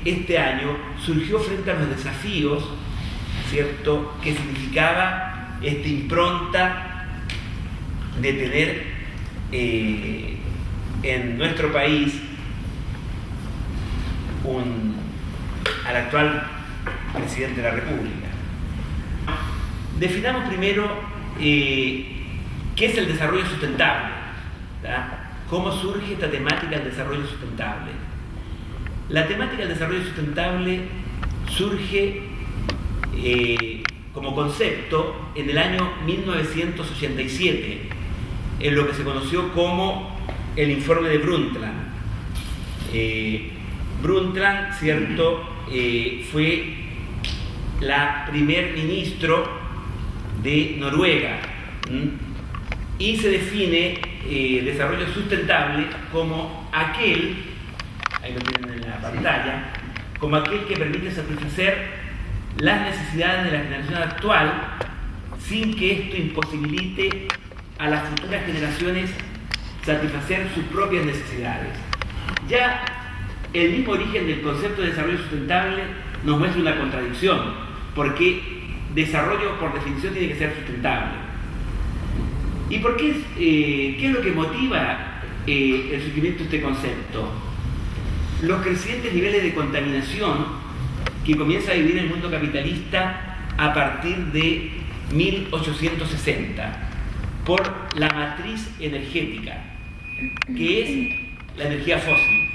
este año surgió frente a los desafíos, ¿cierto?, que significaba esta impronta de tener en nuestro país al actual presidente de la República. Definamos primero qué es el desarrollo sustentable, ¿verdad? ¿Cómo surge esta temática del desarrollo sustentable? La temática del desarrollo sustentable surge como concepto en el año 1987, en lo que se conoció como el informe de Brundtland. Brundtland, ¿cierto?, fue la primer ministro de Noruega, y se define desarrollo sustentable como aquel, ahí lo tienen en la pantalla, como aquel que permite satisfacer las necesidades de la generación actual sin que esto imposibilite a las futuras generaciones satisfacer sus propias necesidades. Ya el mismo origen del concepto de desarrollo sustentable nos muestra una contradicción, porque desarrollo por definición tiene que ser sustentable. ¿Y por qué qué es lo que motiva el surgimiento de este concepto? Los crecientes niveles de contaminación que comienza a vivir el mundo capitalista a partir de 1860 por la matriz energética, que es la energía fósil.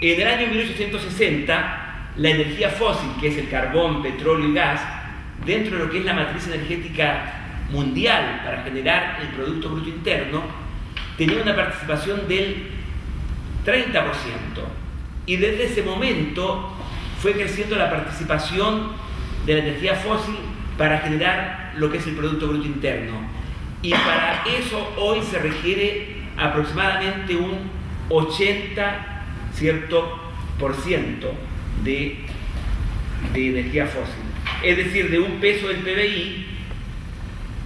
En el año 1860, la energía fósil, que es el carbón, petróleo y gas, dentro de lo que es la matriz energética mundial para generar el Producto Bruto Interno, tenía una participación del 30%. Y desde ese momento fue creciendo la participación de la energía fósil para generar lo que es el Producto Bruto Interno. Y para eso hoy se requiere aproximadamente un 80, ¿cierto?, por ciento de energía fósil. Es decir, de un peso del PBI,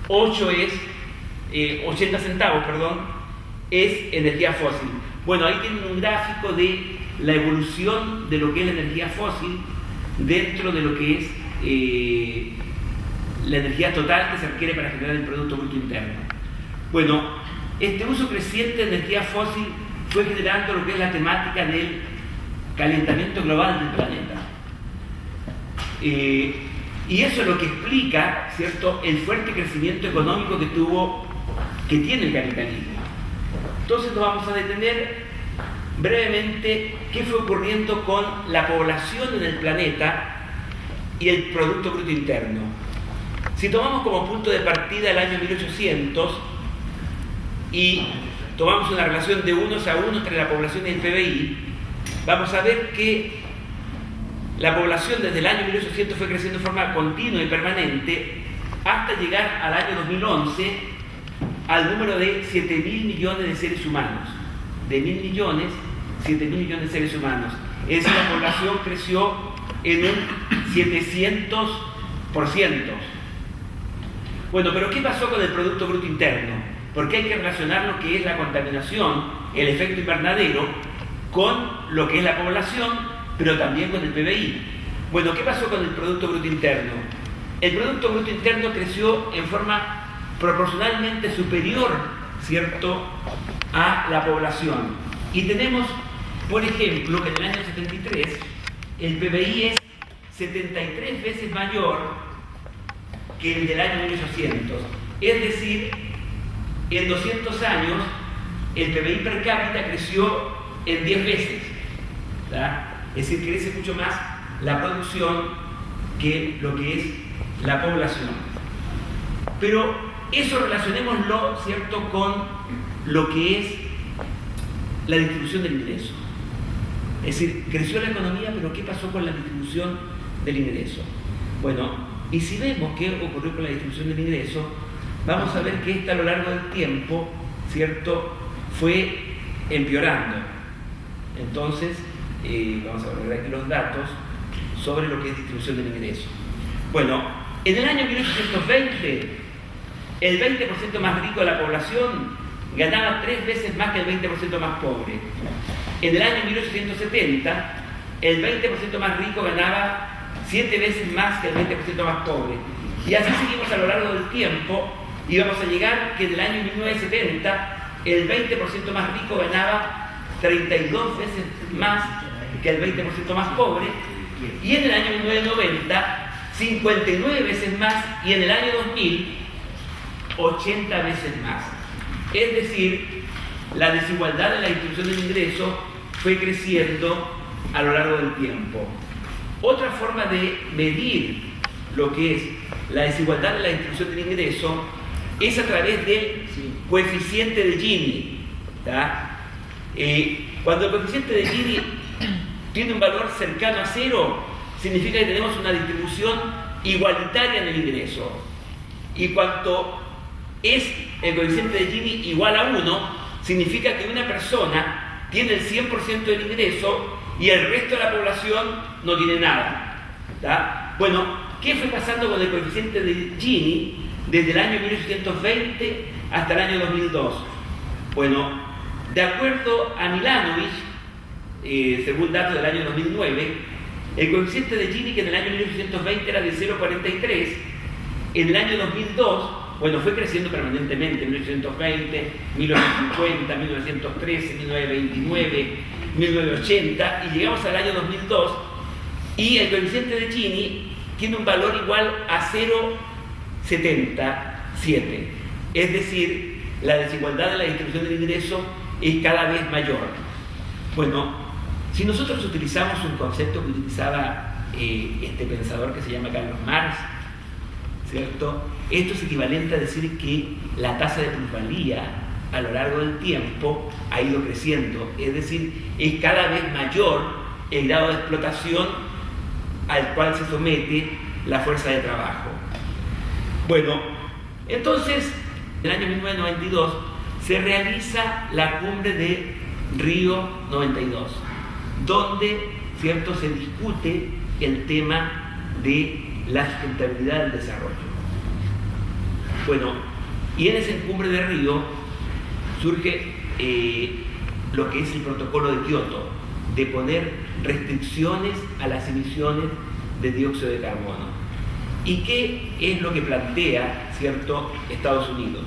80 centavos, es energía fósil. Bueno, ahí tienen un gráfico de la evolución de lo que es la energía fósil dentro de lo que es la energía total que se requiere para generar el Producto Bruto Interno. Bueno, este uso creciente de energía fósil fue generando lo que es la temática del calentamiento global del planeta. Y eso es lo que explica, ¿cierto?, el fuerte crecimiento económico que tiene el capitalismo. Entonces nos vamos a detener brevemente qué fue ocurriendo con la población en el planeta y el Producto Bruto Interno. Si tomamos como punto de partida el año 1800 y tomamos una relación de 1 a 1 entre la población y el PBI, vamos a ver que la población desde el año 1800 fue creciendo de forma continua y permanente hasta llegar al año 2011 al número de 7.000 millones de seres humanos. De 1.000 millones, 7.000 millones de seres humanos. Es decir, la población creció en un 700%. Bueno, pero ¿qué pasó con el Producto Bruto Interno? Porque hay que relacionar lo que es la contaminación, el efecto invernadero, con lo que es la población, pero también con el PBI. Bueno, ¿qué pasó con el Producto Bruto Interno? El Producto Bruto Interno creció en forma proporcionalmente superior, ¿cierto?, a la población. Y tenemos, por ejemplo, que en el año 73 el PBI es 73 veces mayor que el del año 1800. Es decir, en 200 años el PBI per cápita creció en 10 veces, ¿verdad? Es decir, crece mucho más la producción que lo que es la población. Pero eso relacionémoslo, ¿cierto?, con lo que es la distribución del ingreso. Es decir, creció la economía, pero ¿qué pasó con la distribución del ingreso? Bueno, y si vemos qué ocurrió con la distribución del ingreso, vamos a ver que esta a lo largo del tiempo, ¿cierto?, fue empeorando. Entonces, vamos a ver aquí los datos sobre lo que es distribución del ingreso. Bueno, en el año 1820, el 20% más rico de la población ganaba 3 veces más que el 20% más pobre. En el año 1870, el 20% más rico ganaba 7 veces más que el 20% más pobre. Y así seguimos a lo largo del tiempo y vamos a llegar que en el año 1970 el 20% más rico ganaba 32 veces más que el 20% más pobre, y en el año 1990 59 veces más, y en el año 2000 80 veces más. Es decir, la desigualdad en la distribución del ingreso fue creciendo a lo largo del tiempo. Otra forma de medir lo que es la desigualdad en la distribución del ingreso es a través del coeficiente de Gini. Cuando el coeficiente de Gini tiene un valor cercano a 0, significa que tenemos una distribución igualitaria en el ingreso. Y cuanto es el coeficiente de Gini igual a 1, significa que una persona tiene el 100% del ingreso y el resto de la población no tiene nada. Bueno, ¿qué fue pasando con el coeficiente de Gini desde el año 1820 hasta el año 2002? Bueno, de acuerdo a Milanovic, según datos del año 2009, el coeficiente de Gini, que en el año 1820 era de 0,43, en el año 2002, bueno, fue creciendo permanentemente, 1820, 1950, 1913, 1929, 1980, y llegamos al año 2002, y el coeficiente de Gini tiene un valor igual a 0,77. Es decir, la desigualdad de la distribución del ingreso es cada vez mayor. Bueno, si nosotros utilizamos un concepto que utilizaba este pensador que se llama Carlos Marx, ¿cierto? Esto es equivalente a decir que la tasa de plusvalía a lo largo del tiempo ha ido creciendo, es decir, es cada vez mayor el grado de explotación al cual se somete la fuerza de trabajo. Bueno, entonces, en el año 1992 se realiza la cumbre de Río 92, donde, ¿cierto?, se discute el tema de la sustentabilidad del desarrollo. Bueno, y en esa cumbre de Río surge lo que es el protocolo de Kioto, de poner restricciones a las emisiones de dióxido de carbono. ¿Y qué es lo que plantea, cierto, Estados Unidos?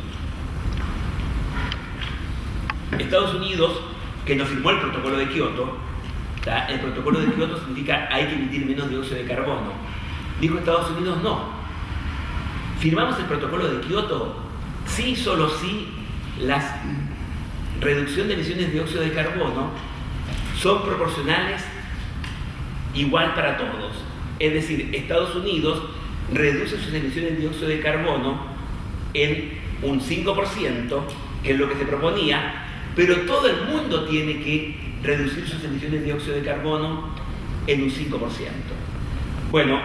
Estados Unidos, que no firmó el protocolo de Kioto, el protocolo de Kioto significa hay que emitir menos dióxido de carbono. Dijo Estados Unidos, no. Firmamos el protocolo de Kioto, sí, solo sí, la reducción de emisiones de dióxido de carbono son proporcionales igual para todos. Es decir, Estados Unidos reduce sus emisiones de dióxido de carbono en un 5%, que es lo que se proponía, pero todo el mundo tiene que reducir sus emisiones de dióxido de carbono en un 5%. Bueno,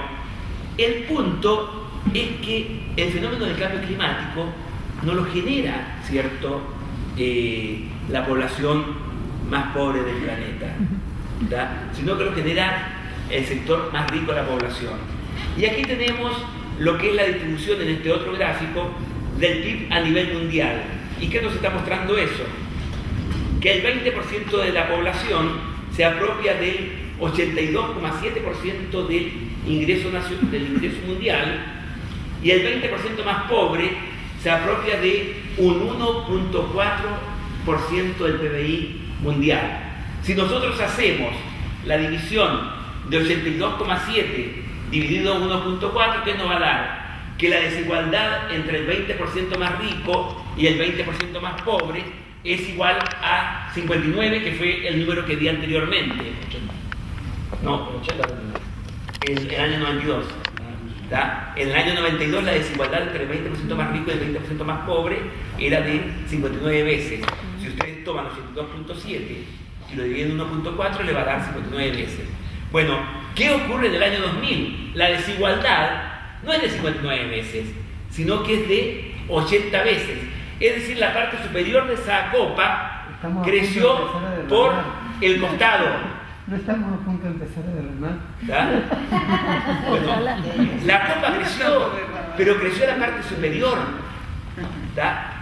el punto es que el fenómeno del cambio climático no lo genera, ¿cierto?, la población más pobre del planeta, sino que lo genera el sector más rico de la población. Y aquí tenemos lo que es la distribución en este otro gráfico del PIB a nivel mundial. ¿Y qué nos está mostrando eso? Que el 20% de la población se apropia del 82,7% del ingreso mundial, y el 20% más pobre se apropia de un 1,4% del PBI mundial. Si nosotros hacemos la división de 82,7 dividido en 1,4, ¿qué nos va a dar? Que la desigualdad entre el 20% más rico y el 20% más pobre es igual a 59, que fue el número que di anteriormente. No, 80. El año 92. En el año 92 la desigualdad entre el 20% más rico y el 20% más pobre era de 59 veces. Si ustedes toman 82.7 y lo dividen en 1.4, le va a dar 59 veces. Bueno, ¿qué ocurre en el año 2000? La desigualdad no es de 59 veces, sino que es de 80 veces. Es decir, la parte superior de esa copa creció por el costado. No estamos a punto de empezar a derramar. Bueno, la copa creció, pero creció la parte superior.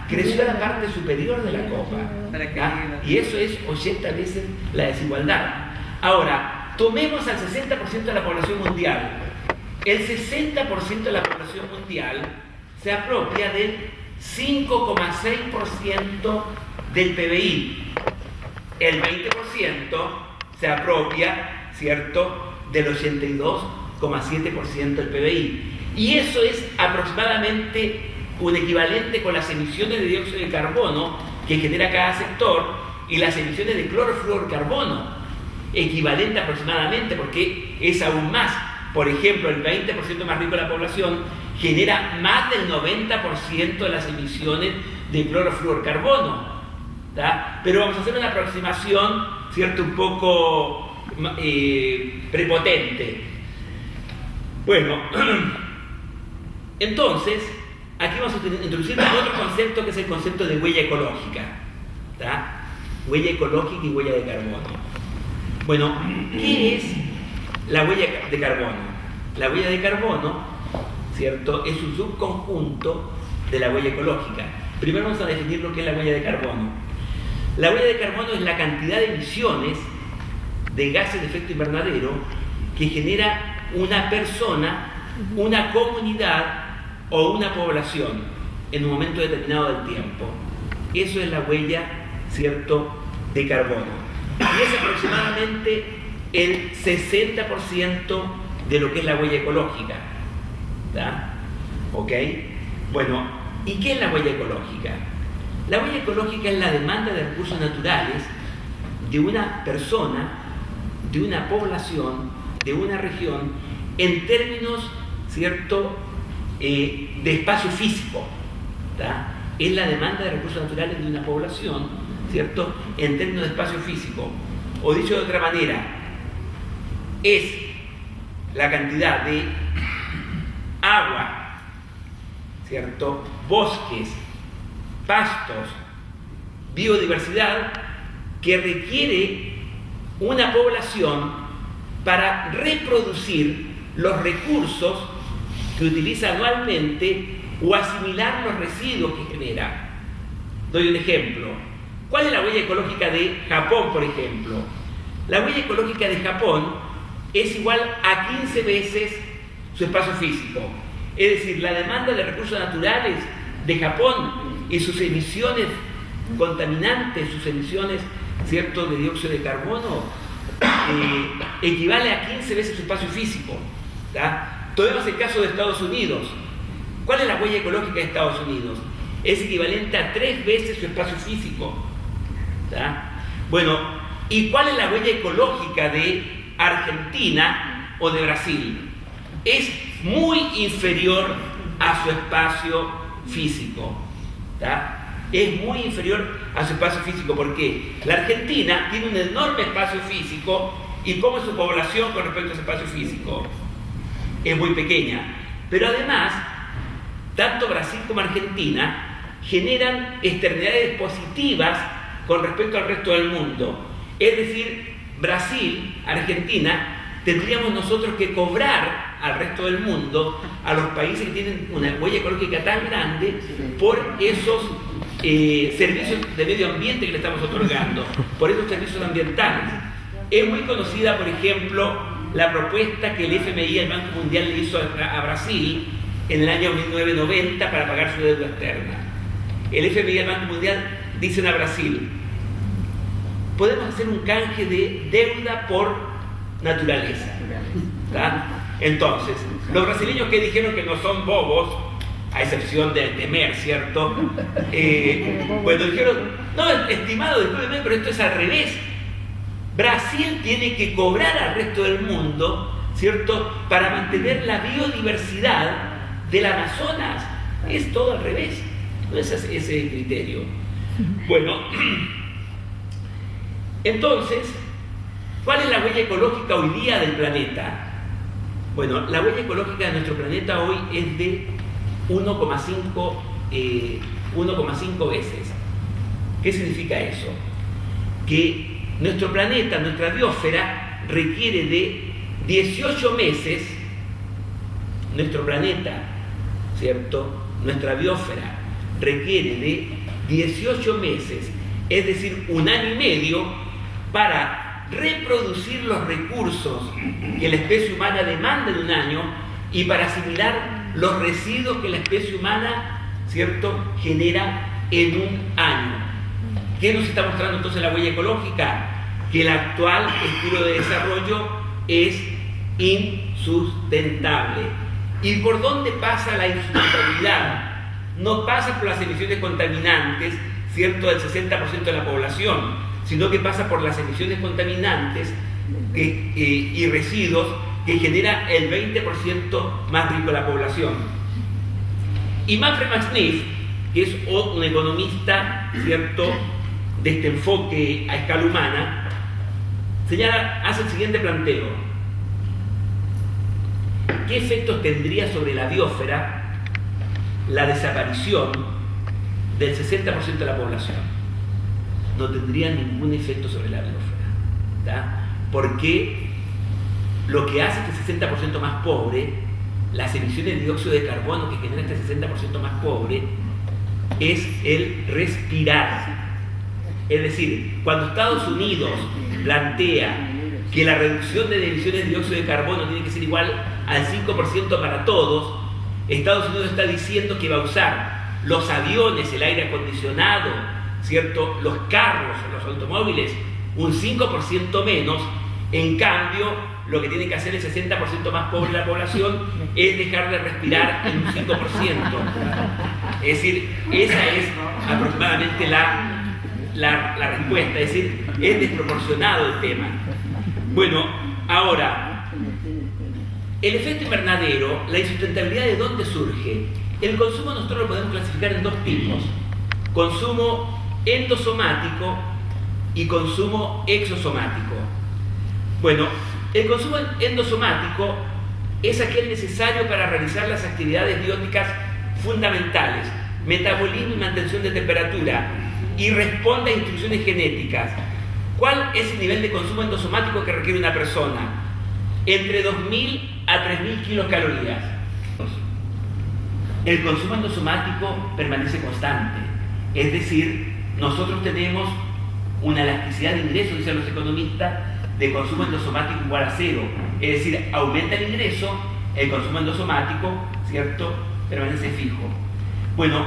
Creció la parte superior de la copa. Y eso es 80 veces la desigualdad. Ahora, tomemos al 60% de la población mundial. El 60% de la población mundial se apropia del 5,6% del PBI. El 20% se apropia, ¿cierto?, del 82,7% del PBI. Y eso es aproximadamente un equivalente con las emisiones de dióxido de carbono que genera cada sector y las emisiones de clorofluorcarbono, equivalente aproximadamente, porque es aún más. Por ejemplo, el 20% más rico de la población genera más del 90% de las emisiones de clorofluorcarbono, ¿tá? Pero vamos a hacer una aproximación, ¿cierto?, un poco prepotente. Bueno, entonces, aquí vamos a introducir otro concepto que es el concepto de huella ecológica, ¿tá? Huella ecológica y huella de carbono. Bueno, ¿qué es la huella de carbono? La huella de carbono, ¿cierto?, es un subconjunto de la huella ecológica. Primero vamos a definir lo que es la huella de carbono. La huella de carbono es la cantidad de emisiones de gases de efecto invernadero que genera una persona, una comunidad o una población en un momento determinado del tiempo. Eso es la huella, ¿cierto?, de carbono. Y es aproximadamente el 60% de lo que es la huella ecológica, ¿tá? ¿Ok? Bueno, ¿y qué es la huella ecológica? La huella ecológica es la demanda de recursos naturales de una persona, de una población, de una región, en términos, ¿cierto?, de espacio físico, ¿tá? Es la demanda de recursos naturales de una población, ¿cierto?, en términos de espacio físico. O dicho de otra manera, es la cantidad de agua, ¿cierto?, bosques, pastos, biodiversidad que requiere una población para reproducir los recursos que utiliza anualmente o asimilar los residuos que genera. Doy un ejemplo. ¿Cuál es la huella ecológica de Japón, por ejemplo? La huella ecológica de Japón es igual a 15 veces su espacio físico. Es decir, la demanda de recursos naturales de Japón y sus emisiones contaminantes, sus emisiones, ¿cierto?, de dióxido de carbono, equivale a 15 veces su espacio físico, ¿tá? Tomemos el caso de Estados Unidos. ¿Cuál es la huella ecológica de Estados Unidos? Es equivalente a 3 veces su espacio físico, ¿tá? Bueno, ¿y cuál es la huella ecológica de Argentina o de Brasil? Es muy inferior a su espacio físico, ¿tá? Es muy inferior a su espacio físico. ¿Por qué? La Argentina tiene un enorme espacio físico. ¿Y cómo es su población con respecto a ese espacio físico? Es muy pequeña. Pero además, tanto Brasil como Argentina generan externalidades positivas con respecto al resto del mundo. Es decir, Brasil, Argentina, tendríamos nosotros que cobrar al resto del mundo, a los países que tienen una huella ecológica tan grande, por esos servicios de medio ambiente que le estamos otorgando, por esos servicios ambientales. Es muy conocida, por ejemplo, la propuesta que el FMI, el Banco Mundial, le hizo a Brasil en el año 1990 para pagar su deuda externa. El FMI, el Banco Mundial, dicen a Brasil: podemos hacer un canje de deuda por naturaleza, ¿tá? Entonces, los brasileños que dijeron que no son bobos, a excepción de Temer, ¿cierto? Bueno, dijeron: no, estimado, discúlpeme, pero esto es al revés. Brasil tiene que cobrar al resto del mundo, ¿cierto?, para mantener la biodiversidad del Amazonas. Es todo al revés. No es ese criterio. Bueno, entonces, ¿cuál es la huella ecológica hoy día del planeta? Bueno, la huella ecológica de nuestro planeta hoy es de 1,5 veces. ¿Qué significa eso? Que nuestro planeta, nuestra biosfera, requiere de 18 meses, nuestro planeta, ¿cierto?, nuestra biosfera requiere de 18 meses, es decir, 1 año y medio, para reproducir los recursos que la especie humana demanda en un año y para asimilar los residuos que la especie humana, ¿cierto?, genera en un año. ¿Qué nos está mostrando entonces la huella ecológica? Que el actual estilo de desarrollo es insustentable. ¿Y por dónde pasa la insustentabilidad? No pasa por las emisiones contaminantes, ¿cierto?, del 60% de la población, sino que pasa por las emisiones contaminantes y residuos que genera el 20% más rico de la población. Y Manfred Max Neef, que es un economista, ¿cierto?, de este enfoque a escala humana, hace el siguiente planteo. ¿Qué efectos tendría sobre la biosfera la desaparición del 60% de la población? No tendría ningún efecto sobre la biosfera, ¿tá? Porque lo que hace este 60% más pobre, las emisiones de dióxido de carbono que genera este 60% más pobre, es el respirar. Es decir, cuando Estados Unidos plantea que la reducción de emisiones de dióxido de carbono tiene que ser igual al 5% para todos, Estados Unidos está diciendo que va a usar los aviones, el aire acondicionado, ¿cierto?, los carros, los automóviles, un 5% menos. En cambio, lo que tiene que hacer el 60% más pobre de la población es dejar de respirar en un 5%. Es decir, esa es aproximadamente la respuesta, es decir, es desproporcionado el tema. Bueno, ahora, el efecto invernadero, la insustentabilidad, ¿de dónde surge? El consumo nosotros lo podemos clasificar en dos tipos: consumo endosomático y consumo exosomático. Bueno, el consumo endosomático es aquel necesario para realizar las actividades bióticas fundamentales, metabolismo y mantención de temperatura, y responde a instrucciones genéticas. ¿Cuál es el nivel de consumo endosomático que requiere una persona? Entre 2.000 a 3.000 kilocalorías. El consumo endosomático permanece constante, es decir, nosotros tenemos una elasticidad de ingresos, dicen los economistas, de consumo endosomático igual a cero. Es decir, aumenta el ingreso, el consumo endosomático, ¿cierto?, permanece fijo. Bueno,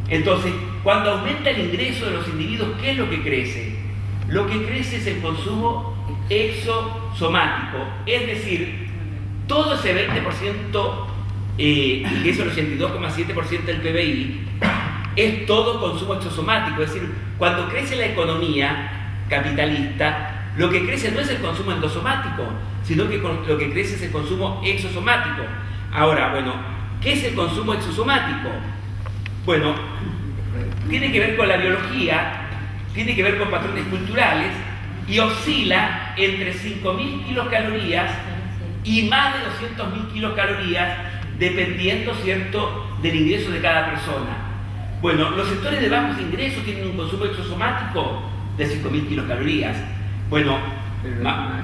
entonces, cuando aumenta el ingreso de los individuos, ¿qué es lo que crece? Lo que crece es el consumo exosomático, es decir, todo ese 20%, que es el 82,7% del PBI, es todo consumo exosomático. Es decir, cuando crece la economía capitalista, lo que crece no es el consumo endosomático, sino que lo que crece es el consumo exosomático. Ahora, bueno, ¿qué es el consumo exosomático? Bueno, tiene que ver con la biología, tiene que ver con patrones culturales y oscila entre 5.000 kilocalorías y más de 200.000 kilocalorías, dependiendo, ¿cierto?, del ingreso de cada persona. Bueno, los sectores de bajos ingresos tienen un consumo exosomático de 5.000 kilocalorías. Bueno,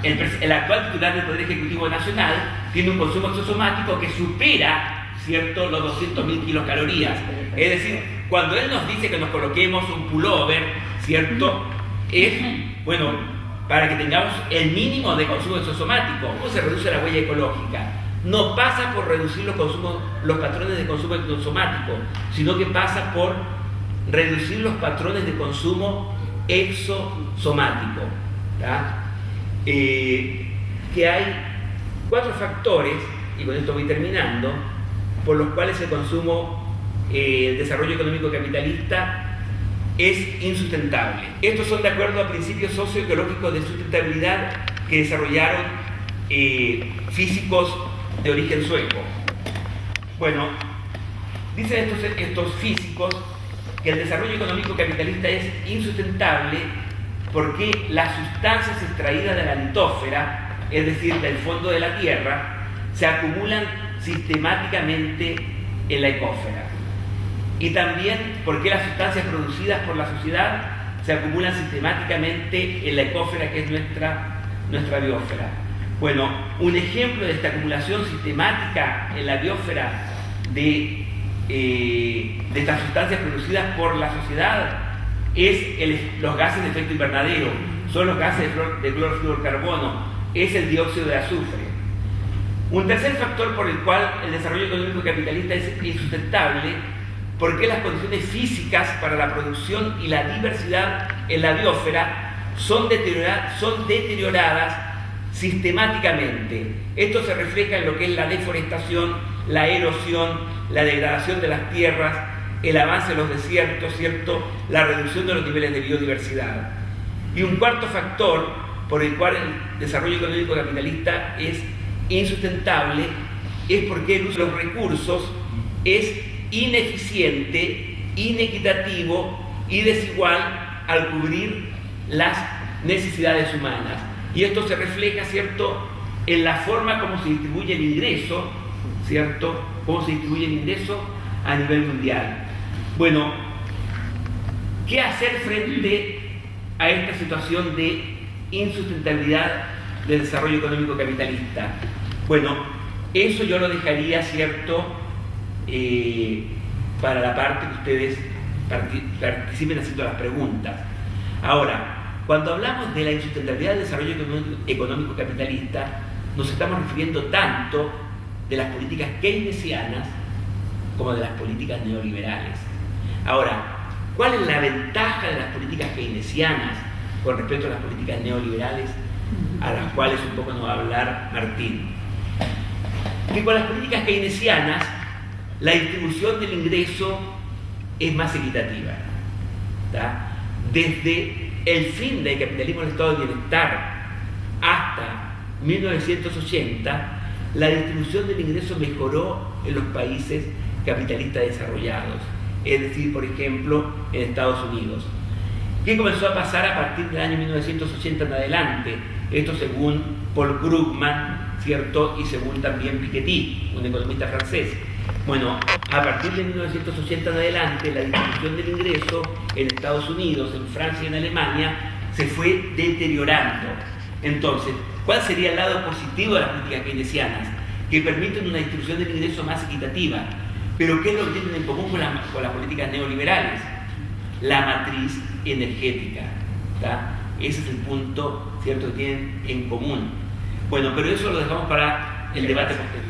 el actual titular del Poder Ejecutivo Nacional tiene un consumo exosomático que supera, ¿cierto?, los 200.000 kilocalorías. Es decir, cuando él nos dice que nos coloquemos un pullover, ¿cierto?, es, bueno, para que tengamos el mínimo de consumo exosomático. ¿Cómo se reduce la huella ecológica? No pasa por reducir los patrones de consumo exosomático, sino que pasa por reducir los patrones de consumo exosomático. Que hay 4 factores, y con esto voy terminando, por los cuales el consumo, el desarrollo económico capitalista es insustentable. Estos son de acuerdo a principios socioecológicos de sustentabilidad que desarrollaron físicos de origen sueco. Bueno, dicen estos físicos que el desarrollo económico capitalista es insustentable porque las sustancias extraídas de la litósfera, es decir, del fondo de la Tierra, se acumulan sistemáticamente en la ecósfera. Y también porque las sustancias producidas por la sociedad se acumulan sistemáticamente en la ecósfera, que es nuestra biosfera. Bueno, un ejemplo de esta acumulación sistemática en la biosfera de estas sustancias producidas por la sociedad es los gases de efecto invernadero. son los gases de clorofluorcarbono, es el dióxido de azufre. Un tercer factor por el cual el desarrollo económico capitalista es insustentable, porque las condiciones físicas para la producción y la diversidad en la biosfera son deterioradas sistemáticamente. Esto se refleja en lo que es la deforestación, la erosión, la degradación de las tierras, el avance de los desiertos, ¿cierto?, la reducción de los niveles de biodiversidad. Y un cuarto factor por el cual el desarrollo económico capitalista es insustentable es porque el uso de los recursos es ineficiente, inequitativo y desigual al cubrir las necesidades humanas. Y esto se refleja, ¿cierto?, en la forma como se distribuye el ingreso, ¿cierto?, cómo se distribuye el ingreso a nivel mundial. Bueno, ¿qué hacer frente a esta situación de insustentabilidad del desarrollo económico capitalista? Bueno, eso yo lo dejaría, ¿cierto?, para la parte que ustedes participen haciendo las preguntas. Ahora, cuando hablamos de la insustentabilidad del desarrollo económico capitalista, nos estamos refiriendo tanto de las políticas keynesianas como de las políticas neoliberales. Ahora, ¿cuál es la ventaja de las políticas keynesianas con respecto a las políticas neoliberales, a las cuales un poco nos va a hablar Martín? Que con las políticas keynesianas la distribución del ingreso es más equitativa, ¿tá? Desde el fin del capitalismo del estado de bienestar hasta 1980, la distribución del ingreso mejoró en los países capitalistas desarrollados, es decir, por ejemplo, en Estados Unidos. ¿Qué comenzó a pasar a partir del año 1980 en adelante? Esto según Paul Krugman, ¿cierto?, y según también Piketty, un economista francés. Bueno, a partir de 1980 en adelante, la distribución del ingreso en Estados Unidos, en Francia y en Alemania se fue deteriorando. Entonces, ¿cuál sería el lado positivo de las políticas keynesianas? Que permiten una distribución del ingreso más equitativa. Pero ¿qué es lo que tienen en común con las políticas neoliberales? La matriz energética, ¿tá? Ese es el punto, ¿cierto?, que tienen en común. Bueno, pero eso lo dejamos para el debate posterior.